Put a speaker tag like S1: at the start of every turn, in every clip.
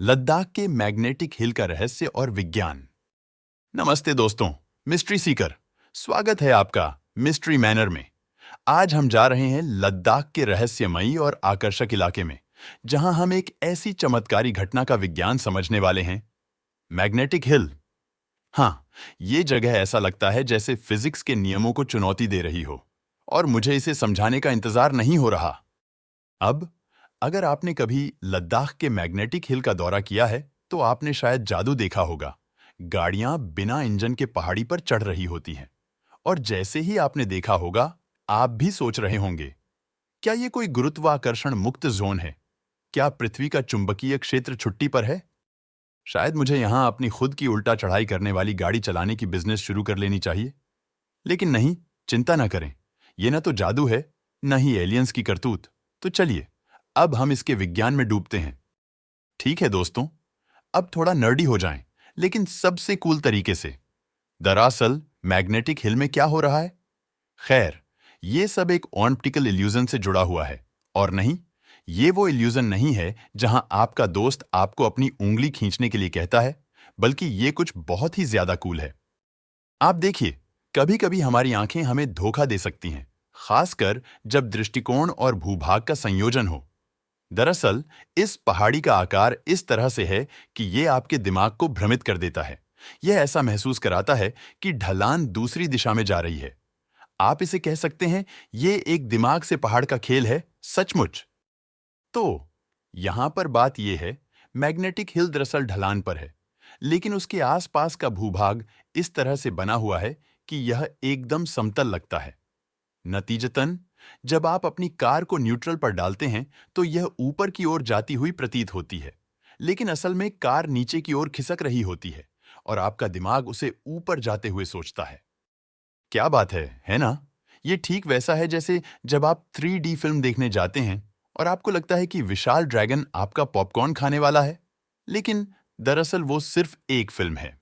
S1: लद्दाख के magnetic hill का रहस्य और विज्ञान। नमस्ते दोस्तों, मिस्ट्री सीकर, स्वागत है आपका मिस्ट्री मैनर में। आज हम जा रहे हैं लद्दाख के रहस्यमयी और आकर्षक इलाके में, जहां हम एक ऐसी चमत्कारी घटना का विज्ञान समझने वाले हैं। Magnetic hill. हाँ, ये जगह ऐसा लगता है जैसे फिजिक्स के नियमों को चुनौती दे रही हो, और मुझे इसे समझाने का इंतजार नहीं हो रहा। अब अगर आपने कभी लद्दाख के मैग्नेटिक हिल का दौरा किया है, तो आपने शायद जादू देखा होगा। गाड़ियां बिना इंजन के पहाड़ी पर चढ़ रही होती हैं, और जैसे ही आपने देखा होगा, आप भी सोच रहे होंगे, क्या ये कोई गुरुत्वाकर्षण मुक्त जोन है? क्या पृथ्वी का चुंबकीय क्षेत्र छुट्टी पर है? शायद मुझे यहां अपनी खुद की उल्टा चढ़ाई करने वाली गाड़ी चलाने की बिजनेस शुरू कर लेनी चाहिए। लेकिन नहीं, चिंता ना करें, ये न तो जादू है, न ही एलियंस की करतूत। तो चलिए, अब हम इसके विज्ञान में डूबते हैं। ठीक है दोस्तों, अब थोड़ा नर्डी हो जाएं, लेकिन सबसे कूल तरीके से। दरअसल मैग्नेटिक हिल में क्या हो रहा है? खैर, ये सब एक ऑप्टिकल इल्यूजन से जुड़ा हुआ है। और नहीं, ये वो इल्यूजन नहीं है जहां आपका दोस्त आपको अपनी उंगली खींचने के लिए कहता है, बल्कि ये कुछ बहुत ही ज्यादा कूल है। आप देखिए, कभी कभी हमारी आंखें हमें धोखा दे सकती हैं, खासकर जब दृष्टिकोण और भूभाग का संयोजन हो। दरअसल इस पहाड़ी का आकार इस तरह से है कि ये आपके दिमाग को भ्रमित कर देता है। यह ऐसा महसूस कराता है कि ढलान दूसरी दिशा में जा रही है। आप इसे कह सकते हैं, ये एक दिमाग से पहाड़ का खेल है, सचमुच। तो यहां पर बात यह है, मैग्नेटिक हिल दरअसल ढलान पर है, लेकिन उसके आसपास का भूभाग इस तरह से बना हुआ है कि यह एकदम समतल लगता है। नतीजतन, जब आप अपनी कार को न्यूट्रल पर डालते हैं, तो यह ऊपर की ओर जाती हुई प्रतीत होती है, लेकिन असल में कार नीचे की ओर खिसक रही होती है, और आपका दिमाग उसे ऊपर जाते हुए सोचता है। क्या बात है ना? ये ठीक वैसा है जैसे जब आप 3D फिल्म देखने जाते हैं और आपको लगता है कि विशाल ड्रैगन आपका पॉपकॉर्न खाने वाला है, लेकिन दरअसल वो सिर्फ एक फिल्म है।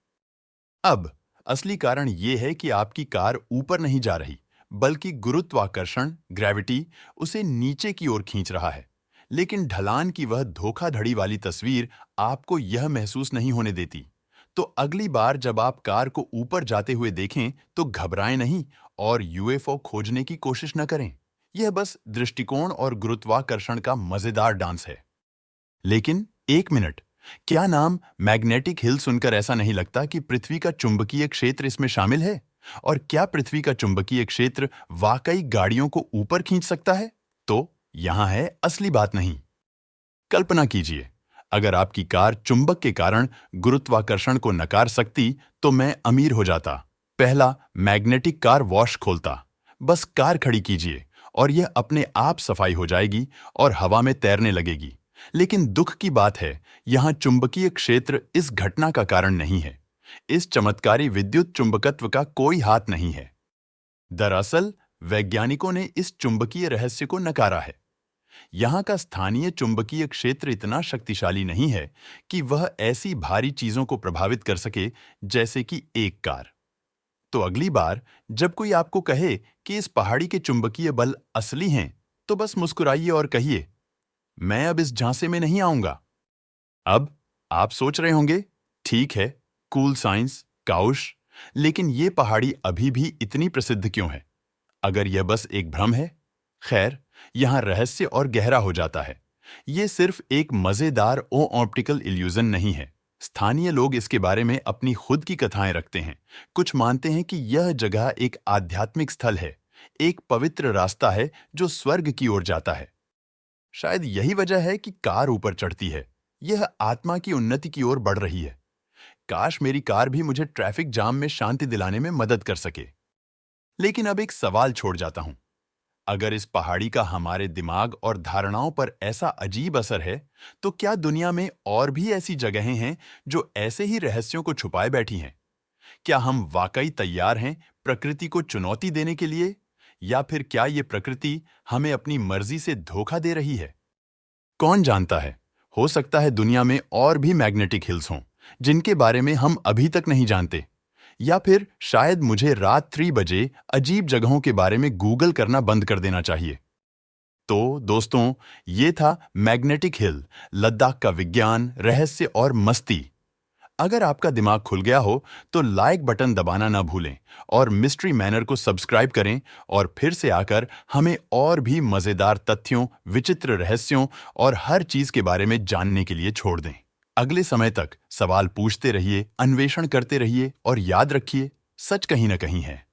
S1: अब असली कारण ये है कि आपकी कार ऊपर नहीं जा रही, बल्कि गुरुत्वाकर्षण ग्रेविटी उसे नीचे की ओर खींच रहा है। लेकिन ढलान की वह धोखाधड़ी वाली तस्वीर आपको यह महसूस नहीं होने देती। तो अगली बार जब आप कार को ऊपर जाते हुए देखें, तो घबराएं नहीं और यूएफओ खोजने की कोशिश न करें। यह बस दृष्टिकोण और गुरुत्वाकर्षण का मजेदार डांस है। लेकिन एक मिनट, क्या नाम मैग्नेटिक हिल सुनकर ऐसा नहीं लगता कि पृथ्वी का चुंबकीय क्षेत्र इसमें शामिल है? और क्या पृथ्वी का चुंबकीय क्षेत्र वाकई गाड़ियों को ऊपर खींच सकता है? तो यहां है असली बात। नहीं, कल्पना कीजिए, अगर आपकी कार चुंबक के कारण गुरुत्वाकर्षण को नकार सकती, तो मैं अमीर हो जाता। पहला, मैग्नेटिक कार वॉश खोलता। बस कार खड़ी कीजिए और यह अपने आप सफाई हो जाएगी और हवा में तैरने लगेगी। लेकिन दुख की बात है, यहां चुंबकीय क्षेत्र इस घटना का कारण नहीं है। इस चमत्कारी विद्युत चुंबकत्व का कोई हाथ नहीं है। दरअसल वैज्ञानिकों ने इस चुंबकीय रहस्य को नकारा है। यहां का स्थानीय चुंबकीय क्षेत्र इतना शक्तिशाली नहीं है कि वह ऐसी भारी चीजों को प्रभावित कर सके, जैसे कि एक कार। तो अगली बार जब कोई आपको कहे कि इस पहाड़ी के चुंबकीय बल असली हैं, तो बस मुस्कुराइए और कहिए, मैं अब इस झांसे में नहीं आऊंगा। अब आप सोच रहे होंगे, ठीक है, कूल साइंस, काउश, लेकिन ये पहाड़ी अभी भी इतनी प्रसिद्ध क्यों है? अगर यह बस एक भ्रम है? खैर, यहां रहस्य और गहरा हो जाता है। ये सिर्फ एक मजेदार ऑप्टिकल इल्यूजन नहीं है। स्थानीय लोग इसके बारे में अपनी खुद की कथाएं रखते हैं। कुछ मानते हैं कि यह जगह एक आध्यात्मिक स्थल है, एक पवित्र रास्ता है जो स्वर्ग की ओर जाता है। शायद यही वजह है कि कार ऊपर चढ़ती है। यह आत्मा की उन्नति की ओर बढ़ रही है। काश मेरी कार भी मुझे ट्रैफिक जाम में शांति दिलाने में मदद कर सके। लेकिन अब एक सवाल छोड़ जाता हूं। अगर इस पहाड़ी का हमारे दिमाग और धारणाओं पर ऐसा अजीब असर है, तो क्या दुनिया में और भी ऐसी जगहें हैं जो ऐसे ही रहस्यों को छुपाए बैठी हैं? क्या हम वाकई तैयार हैं प्रकृति को चुनौती देने के लिए, या फिर क्या ये प्रकृति हमें अपनी मर्जी से धोखा दे रही है? कौन जानता है, हो सकता है दुनिया में और भी मैग्नेटिक हिल्स हों जिनके बारे में हम अभी तक नहीं जानते। या फिर शायद मुझे रात 3 बजे अजीब जगहों के बारे में गूगल करना बंद कर देना चाहिए। तो दोस्तों, ये था मैग्नेटिक हिल, लद्दाख का विज्ञान, रहस्य और मस्ती। अगर आपका दिमाग खुल गया हो तो लाइक बटन दबाना ना भूलें और मिस्ट्री मैनर को सब्सक्राइब करें और फिर से आकर हमें और भी मजेदार तथ्यों, विचित्र रहस्यों और हर चीज के बारे में जानने के लिए छोड़ दें। अगले समय तक सवाल पूछते रहिए, अन्वेषण करते रहिए और याद रखिए, सच कहीं ना कहीं है।